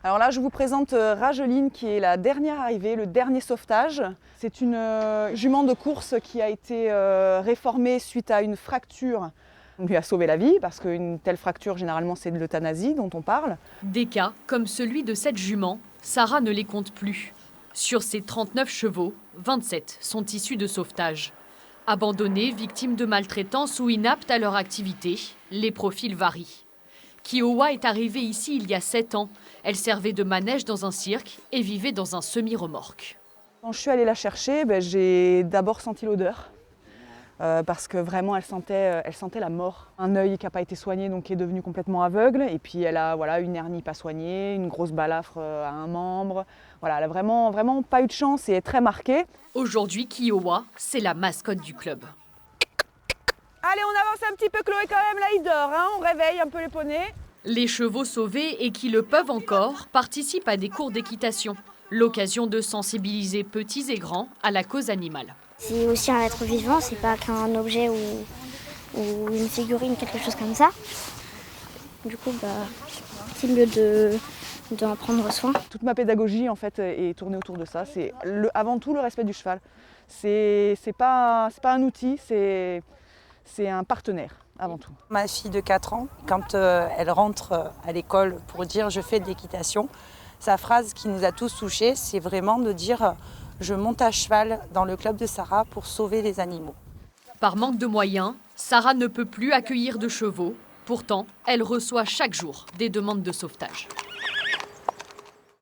Alors là, je vous présente Rageline qui est la dernière arrivée, le dernier sauvetage. C'est une jument de course qui a été réformée suite à une fracture. On lui a sauvé la vie parce qu'une telle fracture, généralement, c'est de l'euthanasie dont on parle. Des cas comme celui de cette jument, Sarah ne les compte plus. Sur ses 39 chevaux, 27 sont issus de sauvetage. Abandonnés, victimes de maltraitance ou inaptes à leur activité, les profils varient. Kiowa est arrivée ici il y a 7 ans. Elle servait de manège dans un cirque et vivait dans un semi-remorque. Quand je suis allée la chercher, j'ai d'abord senti l'odeur. Parce que vraiment elle sentait la mort. Un œil qui n'a pas été soigné, donc qui est devenu complètement aveugle. Et puis elle a une hernie pas soignée, une grosse balafre à un membre. Voilà, elle a vraiment pas eu de chance et est très marquée. Aujourd'hui, Kiowa, c'est la mascotte du club. Allez, on avance un petit peu, Chloé, quand même, là il dort, hein, on réveille un peu les poneys. Les chevaux sauvés et qui le peuvent encore participent à des cours d'équitation. L'occasion de sensibiliser petits et grands à la cause animale. C'est aussi un être vivant, c'est pas qu'un objet ou une figurine, quelque chose comme ça. Du coup, c'est mieux d'en prendre soin. Toute ma pédagogie en fait est tournée autour de ça. C'est avant tout le respect du cheval. C'est pas un outil, c'est un partenaire avant tout. Ma fille de 4 ans, quand elle rentre à l'école pour dire je fais de l'équitation, sa phrase qui nous a tous touchés, c'est vraiment de dire je monte à cheval dans le club de Sarah pour sauver les animaux. Par manque de moyens, Sarah ne peut plus accueillir de chevaux. Pourtant, elle reçoit chaque jour des demandes de sauvetage.